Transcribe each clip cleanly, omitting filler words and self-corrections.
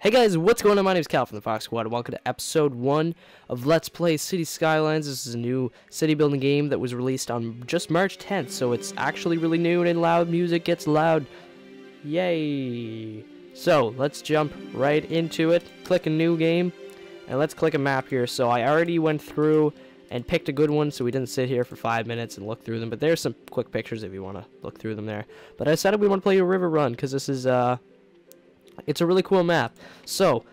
Hey guys, what's going on? My name is Cal from the Fox Squad, and welcome to episode 1 of Let's Play Cities Skylines. This is a new city building game that was released on just March 10th, so it's actually really new and loud music gets loud. Yay! So, let's jump right into it. Click a new game, and let's click a map here. So I already went through and picked a good one, so we didn't sit here for 5 minutes and look through them, but there's some quick pictures if you want to look through them there. But I decided we want to play a river run, because this is, it's a really cool map. So,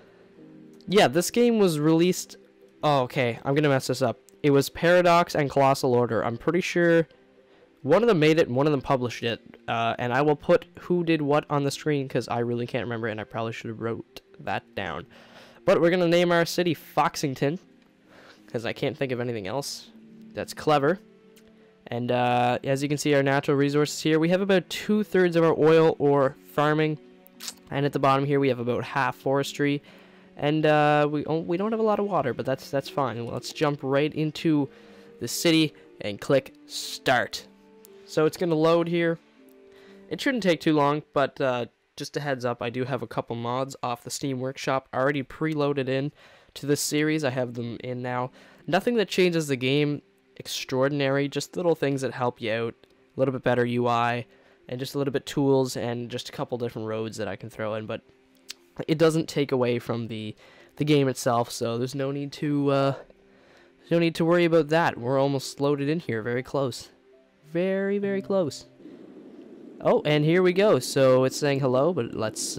yeah, this game was released... Oh, okay, I'm going to mess this up. It was Paradox and Colossal Order. I'm pretty sure one of them made it and one of them published it. And I will put who did what on the screen because I really can't remember and I probably should have wrote that down. But we're going to name our city Foxington because I can't think of anything else. That's clever. And as you can see, our natural resources here, we have about 2/3 of our oil or farming. And at the bottom here, we have about half forestry, and we don't have a lot of water, but that's fine. Well, let's jump right into the city and click start. So it's gonna load here. It shouldn't take too long, but just a heads up, I do have a couple mods off the Steam Workshop already preloaded in to this series. I have them in now. Nothing that changes the game extraordinary, just little things that help you out. A little bit better UI. And just a little bit tools and just a couple different roads that I can throw in, but it doesn't take away from the game itself, so there's no need to worry about that. We're almost loaded in here, very close, very close. Oh, and here we go. So it's saying hello, but let's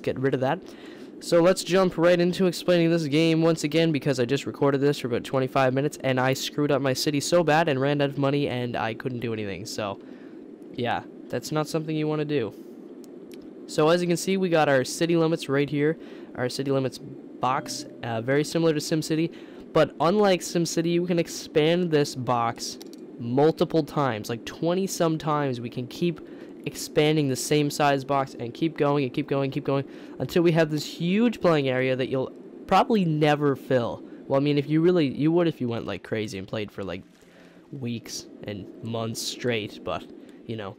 get rid of that. So let's jump right into explaining this game once again because I just recorded this for about 25 minutes and I screwed up my city so bad and ran out of money and I couldn't do anything. So yeah. That's not something you want to do. So as you can see, we got our city limits right here. Our city limits box, very similar to SimCity. But unlike SimCity, you can expand this box multiple times. Like 20-some times we can keep expanding the same size box and keep going and keep going, until we have this huge playing area that you'll probably never fill. Well, I mean, if you would if you went like crazy and played for like weeks and months straight, but, you know.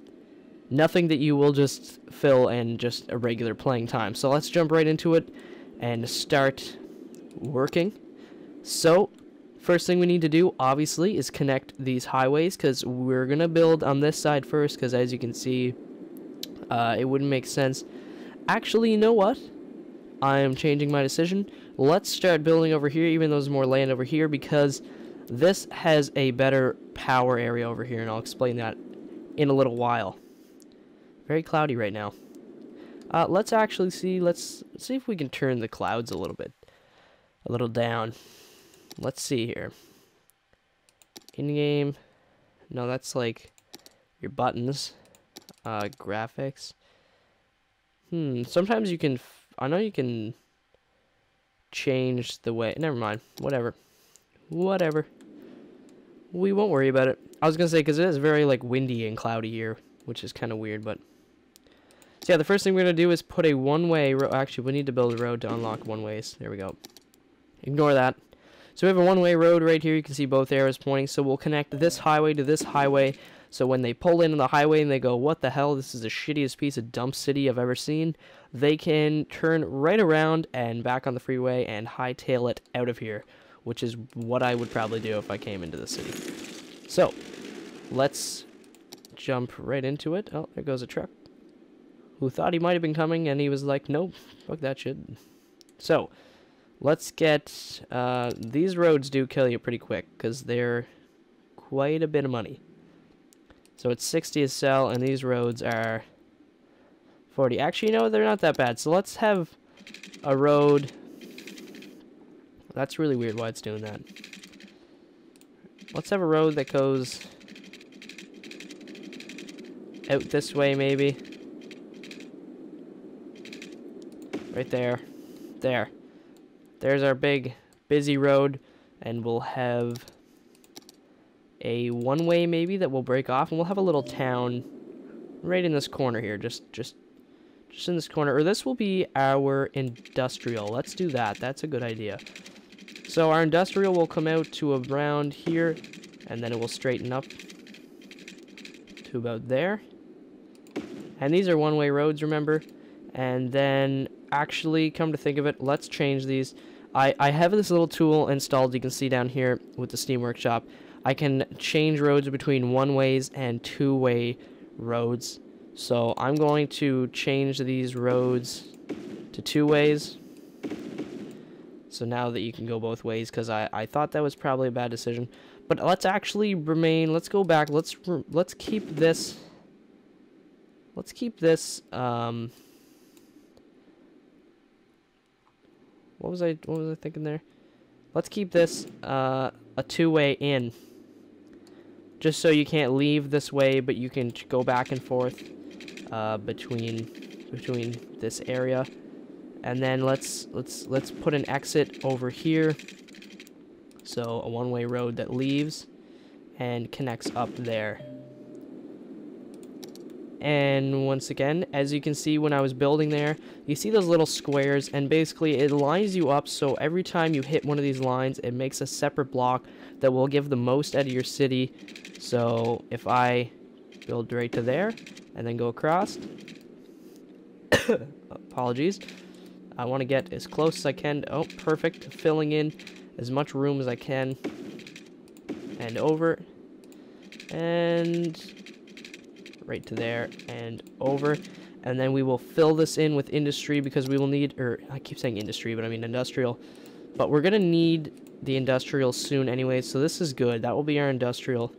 Nothing that you will just fill in just a regular playing time. So let's jump right into it and start working. So first thing we need to do, obviously, is connect these highways because we're going to build on this side first because as you can see, it wouldn't make sense. Actually, you know what? I am changing my decision. Let's start building over here, even though there's more land over here, because this has a better power area over here, and I'll explain that in a little while. Very cloudy right now. Let's actually see. Let's see if we can turn the clouds a little down. Let's see here. In-game. No, that's like your buttons. Graphics. Sometimes you can. I know you can change the way. Never mind. Whatever. We won't worry about it. I was gonna say because it is very like windy and cloudy here, which is kind of weird, but. So yeah, the first thing we're going to do is put a one-way road. Actually, we need to build a road to unlock one-ways. There we go. Ignore that. So we have a one-way road right here. You can see both arrows pointing. So we'll connect this highway to this highway. So when they pull in on the highway and they go, what the hell, this is the shittiest piece of dump city I've ever seen, they can turn right around and back on the freeway and hightail it out of here, which is what I would probably do if I came into the city. So let's jump right into it. Oh, there goes a truck. Who thought he might have been coming, and he was like, nope, fuck that shit. So, let's get, these roads do kill you pretty quick, because they're quite a bit of money. So it's 60 a sell, and these roads are 40. Actually, no, they're not that bad. So let's have a road. That's really weird why it's doing that. Let's have a road that goes out this way, maybe. Right there. There's our big, busy road, and we'll have a one-way maybe that will break off, and we'll have a little town right in this corner here, just in this corner. Or this will be our industrial. Let's do that. That's a good idea. So our industrial will come out to around here, and then it will straighten up to about there. And these are one-way roads, remember? And then actually, come to think of it, let's change these. I have this little tool installed, you can see down here with the Steam Workshop. I can change roads between one-ways and two-way roads. So I'm going to change these roads to two-ways. So now that you can go both ways, because I thought that was probably a bad decision. But let's actually remain, let's go back, let's keep this, what was I thinking there? Let's keep this a two-way in. Just so you can't leave this way, but you can go back and forth between this area. And then let's put an exit over here. So a one-way road that leaves and connects up there. And once again, as you can see when I was building there, you see those little squares, and basically it lines you up so every time you hit one of these lines, it makes a separate block that will give the most out of your city. So if I build right to there and then go across, apologies, I want to get as close as I can. Oh, perfect. Filling in as much room as I can. And over. And right to there and over. And then we will fill this in with industry because we will need, or I keep saying industry, but I mean industrial. But we're going to need the industrial soon anyway, so this is good. That will be our industrial.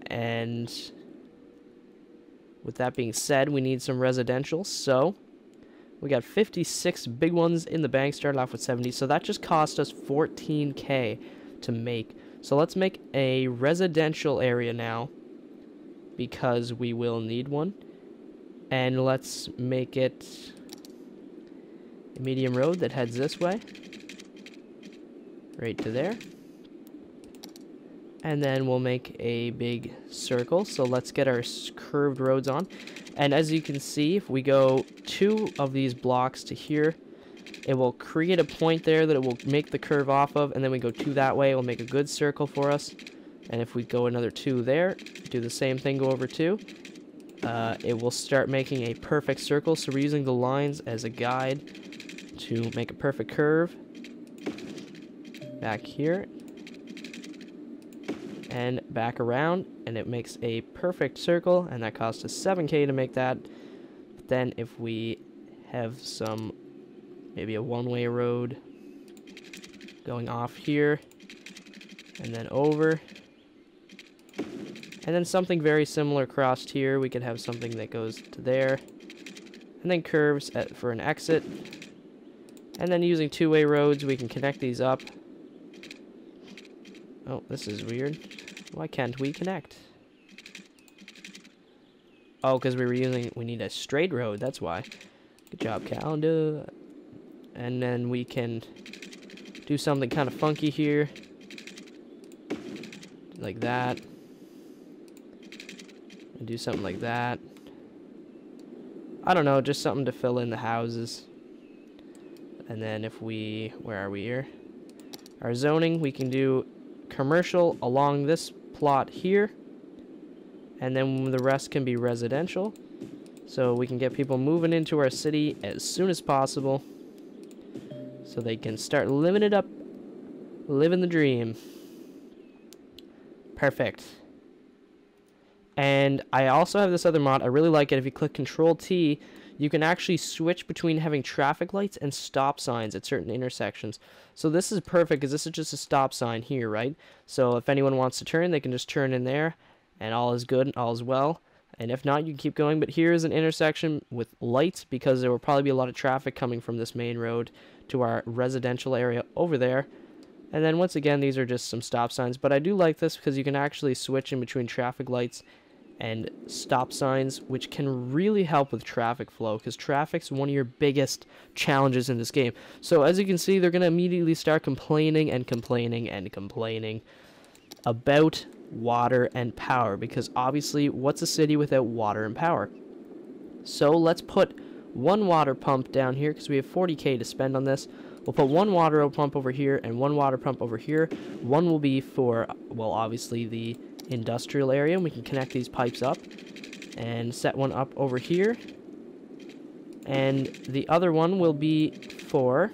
And with that being said, we need some residential. So we got 56 big ones in the bank, started off with 70. So that just cost us 14K to make. So let's make a residential area now, because we will need one. And let's make it a medium road that heads this way. Right to there. And then we'll make a big circle. So let's get our curved roads on. And as you can see, if we go 2 of these blocks to here, it will create a point there that it will make the curve off of. And then we go 2 that way, it will make a good circle for us. And if we go another 2 there, do the same thing, go over 2, it will start making a perfect circle. So we're using the lines as a guide to make a perfect curve. Back here. And back around. And it makes a perfect circle. And that cost us 7K to make that. But then if we have some, maybe a one-way road going off here. And then over. And then something very similar across here. We could have something that goes to there. And then curves for an exit. And then using two-way roads, we can connect these up. Oh, this is weird. Why can't we connect? Oh, because we need a straight road. That's why. Good job, calendar. And then we can do something kind of funky here. Like that. And do something like that. I don't know, just something to fill in the houses. And then if we, where are we here? Our zoning, we can do commercial along this plot here. And then the rest can be residential. So we can get people moving into our city as soon as possible. So they can start living it up. Living the dream. Perfect. And I also have this other mod. I really like it. If you click Control-T, you can actually switch between having traffic lights and stop signs at certain intersections. So this is perfect because this is just a stop sign here, right? So if anyone wants to turn, they can just turn in there, and all is good, all is well. And if not, you can keep going. But here is an intersection with lights because there will probably be a lot of traffic coming from this main road to our residential area over there. And then once again, these are just some stop signs. But I do like this because you can actually switch in between traffic lights and stop signs, which can really help with traffic flow, because traffic's one of your biggest challenges in this game. So as you can see, they're going to immediately start complaining and complaining and complaining about water and power, because obviously, what's a city without water and power? So let's put one water pump down here, because we have 40K to spend on this. We'll put one water pump over here and one water pump over here. One will be for, well, obviously the industrial area, and we can connect these pipes up and set one up over here. And the other one will be for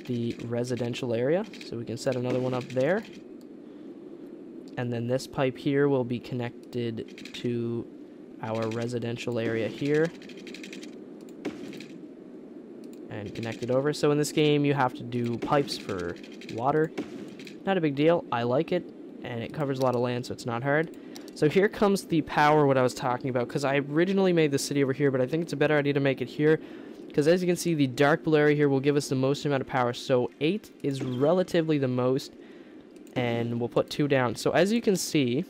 the residential area. So we can set another one up there. And then this pipe here will be connected to our residential area here. And connect it over. So in this game, you have to do pipes for water. Not a big deal. I like it. And it covers a lot of land, so it's not hard. So here comes the power, what I was talking about. Because I originally made the city over here, but I think it's a better idea to make it here. Because as you can see, the dark blue area here will give us the most amount of power. So 8 is relatively the most. And we'll put 2 down. So as you can see,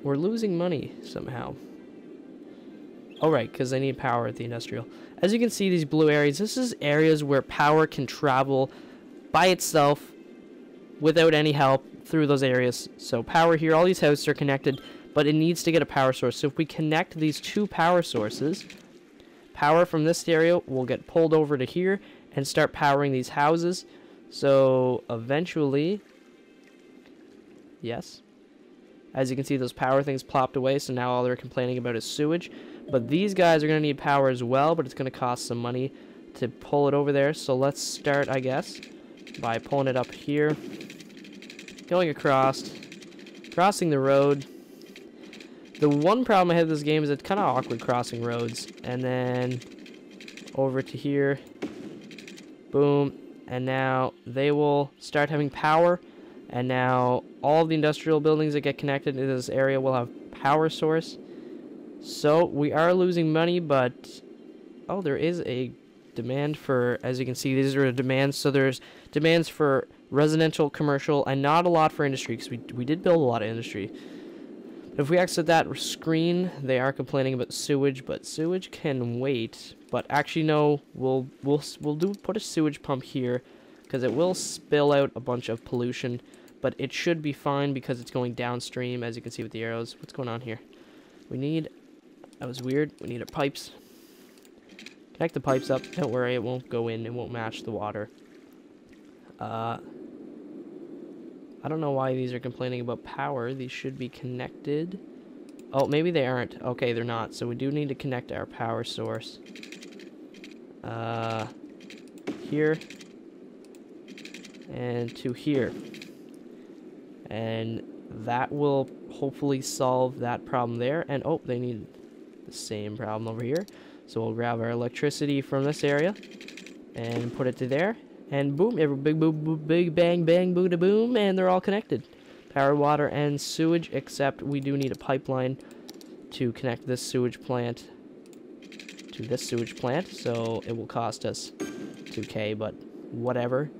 we're losing money somehow. Oh, right, because they need power at the industrial. As you can see, these blue areas, this is areas where power can travel by itself without any help through those areas. So power here, all these houses are connected, but it needs to get a power source. So if we connect these 2 power sources, power from this area will get pulled over to here and start powering these houses. So eventually, yes, as you can see, those power things plopped away, so now all they're complaining about is sewage. But these guys are going to need power as well, but it's going to cost some money to pull it over there. So let's start, I guess, by pulling it up here, going across, crossing the road. The one problem I have with this game is it's kind of awkward crossing roads. And then over to here, boom, and now they will start having power. And now all the industrial buildings that get connected to this area will have power source. So we are losing money, but oh, there is a demand for, as you can see, these are the demands. So there's demands for residential, commercial, and not a lot for industry, because we did build a lot of industry. If we exit that screen, they are complaining about sewage, but sewage can wait. But actually, no, we'll put a sewage pump here, because it will spill out a bunch of pollution. But it should be fine because it's going downstream, as you can see with the arrows. What's going on here? We need, that was weird, we need our pipes. Connect the pipes up. Don't worry, it won't go in, it won't match the water. I don't know why these are complaining about power. These should be connected. Oh, maybe they aren't. Okay, they're not. So we do need to connect our power source. Here. And to here. And that will hopefully solve that problem there. And oh, they need the same problem over here. So we'll grab our electricity from this area and put it to there. And boom, big boom, big bang, bang, boo da boom, and they're all connected. Power, water, and sewage, except we do need a pipeline to connect this sewage plant to this sewage plant. So it will cost us 2K, but whatever.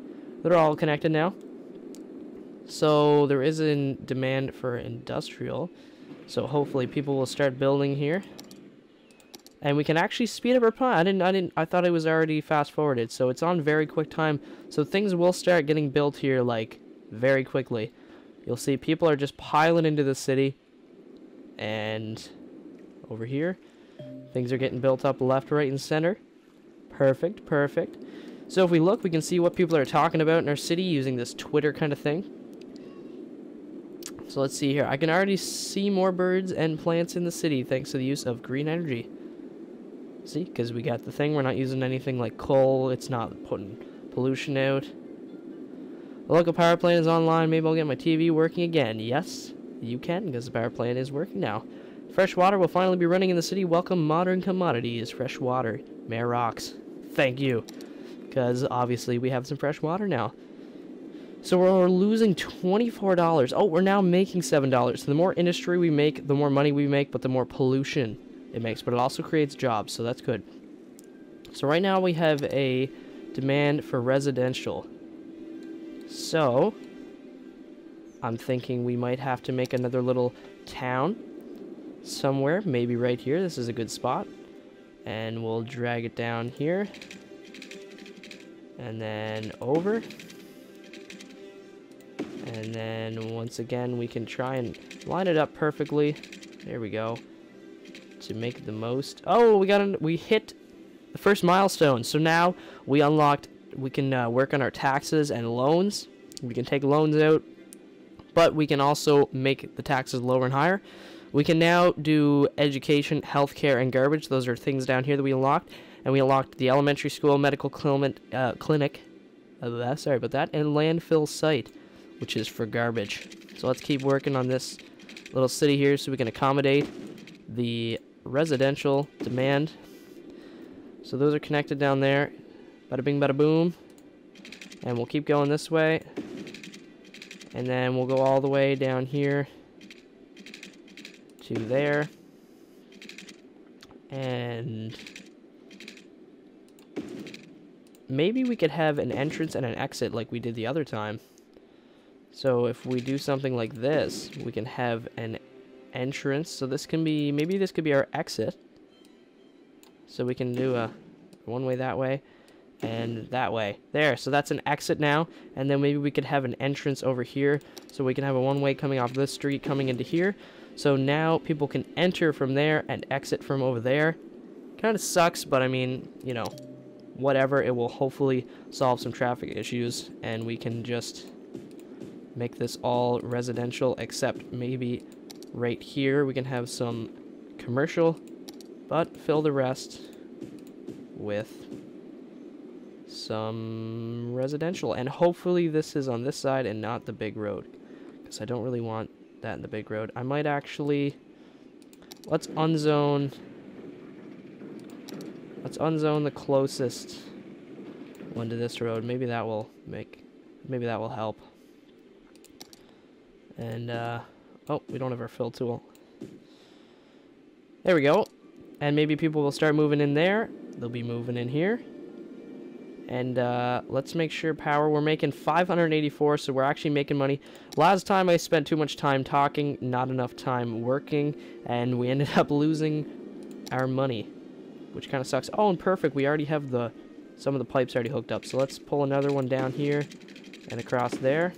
They're all connected now. So there is a demand for industrial. So hopefully people will start building here. And we can actually speed up our plan. I thought it was already fast forwarded. So it's on very quick time. So things will start getting built here like very quickly. You'll see people are just piling into the city. And over here, things are getting built up left, right, and center. Perfect, perfect. So if we look, we can see what people are talking about in our city using this Twitter kind of thing. So let's see here. I can already see more birds and plants in the city thanks to the use of green energy. See, because we got the thing. We're not using anything like coal. It's not putting pollution out. The local power plant is online. Maybe I'll get my TV working again. Yes, you can, because the power plant is working now. Fresh water will finally be running in the city. Welcome modern commodities. Fresh water. Mayor rocks. Thank you. Because obviously we have some fresh water now. So we're losing $24. Oh, we're now making $7. So the more industry we make, the more money we make, but the more pollution it makes. But it also creates jobs, so that's good. So right now we have a demand for residential. So I'm thinking we might have to make another little town somewhere, maybe right here. This is a good spot. And we'll drag it down here. And then over. And then once again we can try and line it up perfectly. There we go. To make the most. Oh, we hit the first milestone. So now we can work on our taxes and loans. We can take loans out, but we can also make the taxes lower and higher. We can now do education, healthcare, and garbage. Those are things down here that we unlocked. And we unlocked the elementary school, medical clinic, sorry about that, and landfill site, which is for garbage. So let's keep working on this little city here so we can accommodate the residential demand. So those are connected down there. Bada bing, bada boom. And we'll keep going this way. And then we'll go all the way down here to there. And maybe we could have an entrance and an exit like we did the other time. So if we do something like this, we can have an entrance. So this can be, maybe this could be our exit. So we can do a one way that way and that way. There, so that's an exit now. And then maybe we could have an entrance over here. So we can have a one way coming off this street coming into here. So now people can enter from there and exit from over there. Kind of sucks, but I mean, you know, whatever. It will hopefully solve some traffic issues, and we can just make this all residential, except maybe right here we can have some commercial, but fill the rest with some residential. And hopefully this is on this side and not the big road, because I don't really want that in the big road. I might actually, let's unzone the closest one to this road. Maybe that will help. And oh, we don't have our fill tool. There we go. And maybe people will start moving in there. They'll be moving in here. And let's make sure power. We're making 584, so we're actually making money. Last time I spent too much time talking, not enough time working, and we ended up losing our money, which kind of sucks. Oh, and perfect. We already have some of the pipes already hooked up. So let's pull another one down here and across there.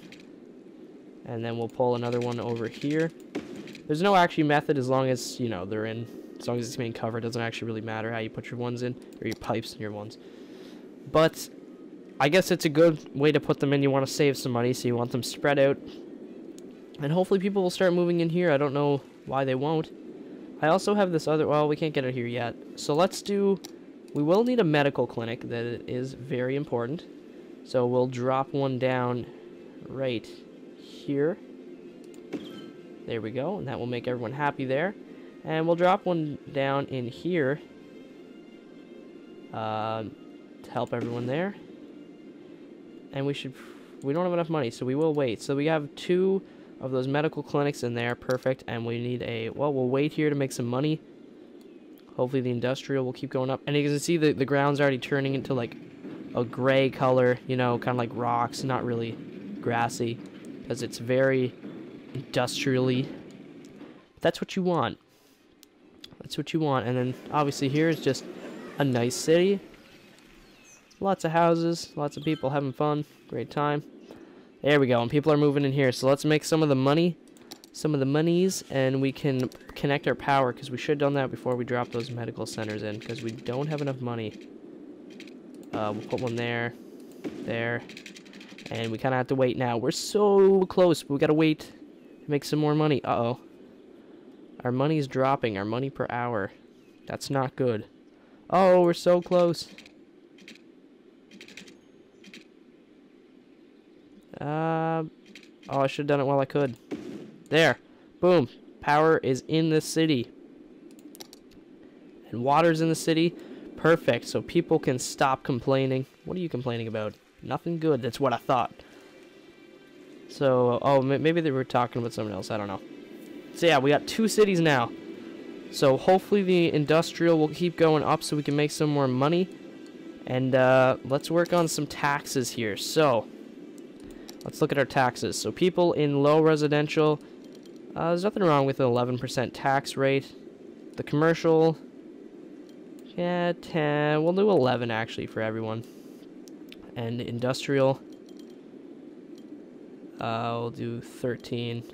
And then we'll pull another one over here. There's no actually method, as long as, you know, they're in. As long as it's main cover, it doesn't actually really matter how you put your ones in, or your pipes in your ones. But I guess it's a good way to put them in. You want to save some money, so you want them spread out. And hopefully people will start moving in here. I don't know why they won't. I also have this other, well, we can't get it here yet. So let's do, we will need a medical clinic. That is very important. So we'll drop one down right here. There we go. And that will make everyone happy there. And we'll drop one down in here to help everyone there. And we don't have enough money, so we will wait. So we have 2 of those medical clinics in there. Perfect. And we need a, well, we'll wait here to make some money. Hopefully the industrial will keep going up. And you can see the ground's already turning into like a gray color, you know, kind of like rocks, not really grassy, because it's very industrially. That's what you want. That's what you want. And then obviously here is just a nice city. Lots of houses, lots of people having fun, great time. There we go, and people are moving in here. So let's make some of the money, some of the monies, and we can connect our power, because we should have done that before we drop those medical centers in, because we don't have enough money. We'll put one there, there, and we kind of have to wait now. We're so close, but we got to wait to make some more money. Uh-oh. Our money's dropping, our money per hour. That's not good. Oh, we're so close. Oh, I should have done it while I could. There. Boom. Power is in the city. And water's in the city. Perfect. So people can stop complaining. What are you complaining about? Nothing good. That's what I thought. So, oh, maybe they were talking about someone else. I don't know. So, yeah, we got 2 cities now. So, hopefully the industrial will keep going up so we can make some more money. And, let's work on some taxes here. So, let's look at our taxes. So, people in low residential, there's nothing wrong with an 11% tax rate. The commercial, yeah, 10. We'll do 11, actually, for everyone. And industrial, we'll do 13.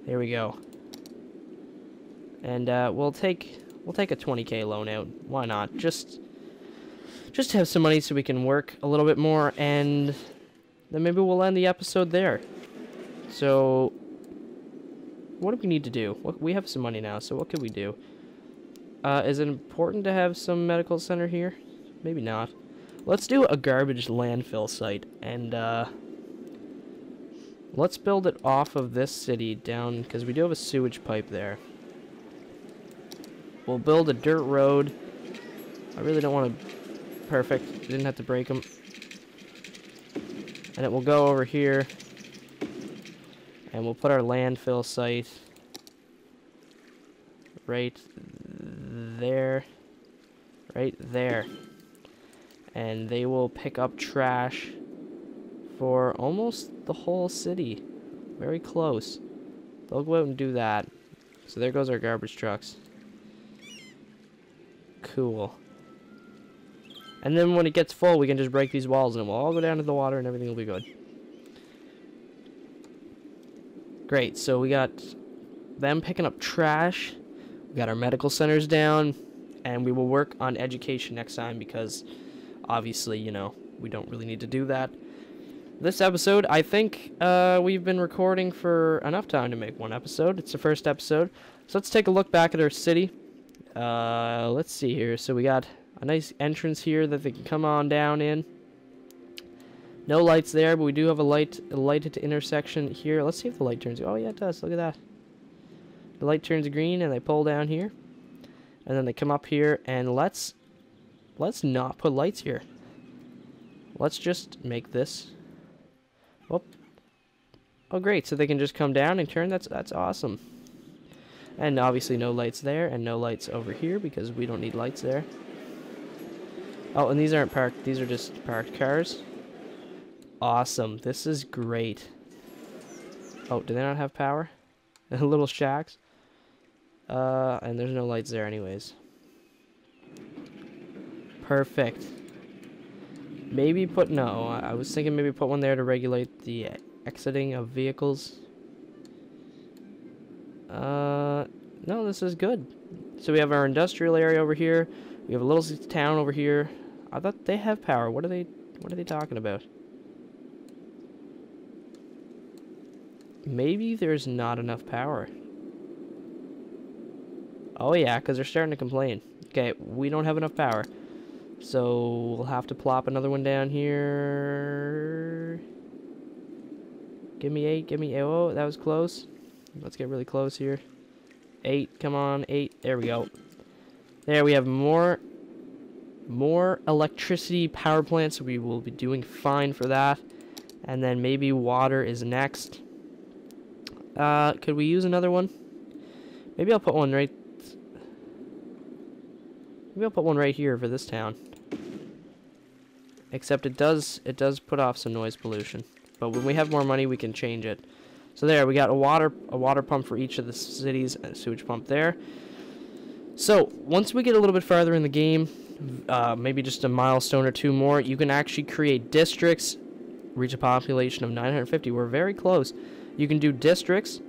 There we go. And we'll take a 20K loan out. Why not? Just to have some money so we can work a little bit more, and then maybe we'll end the episode there. So what do we need to do? We have some money now, so what can we do? Is it important to have some medical center here? Maybe not. Let's do a garbage landfill site, and let's build it off of this city down, because we do have a sewage pipe there. We'll build a dirt road. I really don't want to... Perfect. Didn't have to break them. And it will go over here. And we'll put our landfill site right there. Right there. And they will pick up trash for almost the whole city. Very close. They'll go out and do that. So there goes our garbage trucks. Cool. And then when it gets full, we can just break these walls and we'll all go down to the water and everything will be good. Great, so we got them picking up trash. We got our medical centers down. And we will work on education next time because obviously, you know, we don't really need to do that. This episode, I think we've been recording for enough time to make one episode. It's the first episode. So let's take a look back at our city. Let's see here. So we got a nice entrance here that they can come on down in. No lights there, but we do have a lighted intersection here. Let's see if the light turns. Oh yeah, it does. Look at that. The light turns green and they pull down here. And then they come up here and let's not put lights here. Let's just make this. Oh, oh great! So they can just come down and turn. That's awesome. And obviously no lights there and no lights over here because we don't need lights there. Oh, and these aren't parked. These are just parked cars. Awesome. This is great. Oh, do they not have power? Little shacks. And there's no lights there anyways. Perfect. Maybe put... No, I was thinking maybe put one there to regulate the exiting of vehicles. No, this is good. So we have our industrial area over here. We have a little town over here. I thought they have power. What are they talking about? Maybe there's not enough power. Oh yeah, because they're starting to complain. Okay, we don't have enough power. So we'll have to plop another one down here. Give me 8, give me... Oh, that was close. Let's get really close here. 8, come on, 8. There we go. There we have more electricity power plants, so we will be doing fine for that. And then maybe water is next. Could we use another one? Maybe I'll put one right... Maybe I'll put one right here for this town. Except it does put off some noise pollution. But when we have more money, we can change it. So there, we got a water pump for each of the cities, and a sewage pump there. So once we get a little bit farther in the game, maybe just a milestone or two more, you can actually create districts, reach a population of 950. We're very close. You can do districts,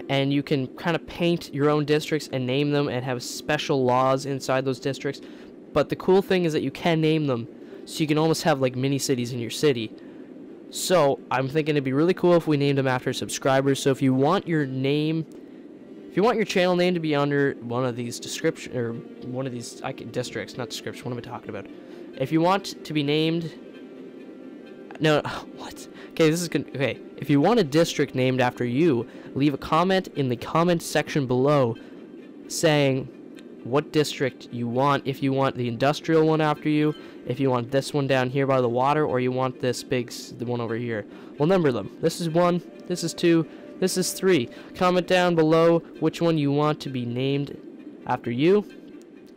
and you can kind of paint your own districts and name them and have special laws inside those districts. But the cool thing is that you can name them, so you can almost have like mini cities in your city. So I'm thinking it'd be really cool if we named them after subscribers. So if you want your name, if you want your channel name to be under one of these description or one of these districts, not description. What am I talking about? If you want to be named, no, what? Okay, this is good. Okay, if you want a district named after you, leave a comment in the comment section below saying what district you want. If you want the industrial one after you, if you want this one down here by the water, or you want this the one over here. We'll number them. This is 1, this is 2, this is 3. Comment down below which one you want to be named after you.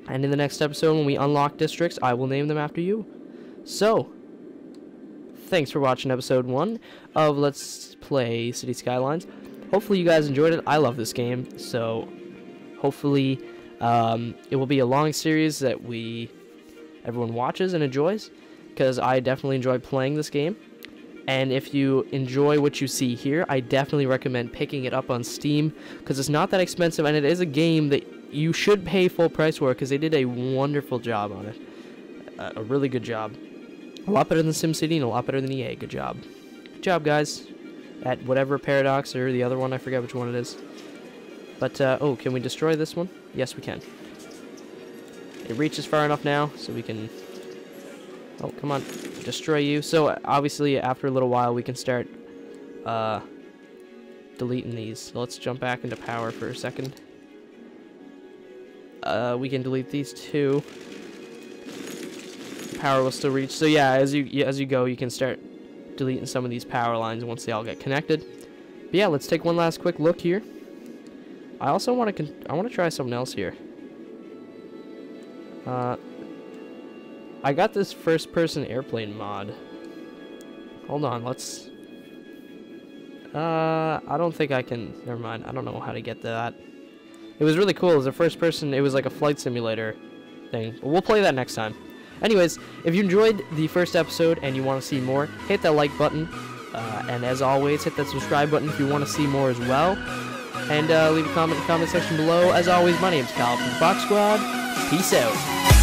And in the next episode, when we unlock districts, I will name them after you. So, thanks for watching episode 1 of Let's Play Cities Skylines. Hopefully you guys enjoyed it. I love this game, so hopefully it will be a long series that everyone watches and enjoys, because I definitely enjoy playing this game. And if you enjoy what you see here, I definitely recommend picking it up on Steam, because it's not that expensive, and it is a game that you should pay full price for, because they did a wonderful job on it. A really good job. A lot better than SimCity and a lot better than EA. Good job. Good job, guys. At whatever Paradox or the other one, I forget which one it is. But, oh, can we destroy this one? Yes, we can. It reaches far enough now, so we can... Oh, come on. Destroy you. So, obviously, after a little while, we can start, deleting these. So let's jump back into power for a second. We can delete these two. Power will still reach. So, yeah, as you go, you can start deleting some of these power lines once they all get connected. But, yeah, let's take one last quick look here. I also want to try something else here. I got this first-person airplane mod. Hold on, let's... I don't think I can... Never mind, I don't know how to get to that. It was really cool. It was a first-person... It was like a flight simulator thing. But we'll play that next time. Anyways, if you enjoyed the first episode and you want to see more, hit that like button. And as always, hit that subscribe button if you want to see more as well. And leave a comment in the comment section below. As always, my name's Kyle from the Fox Squad. Peace out.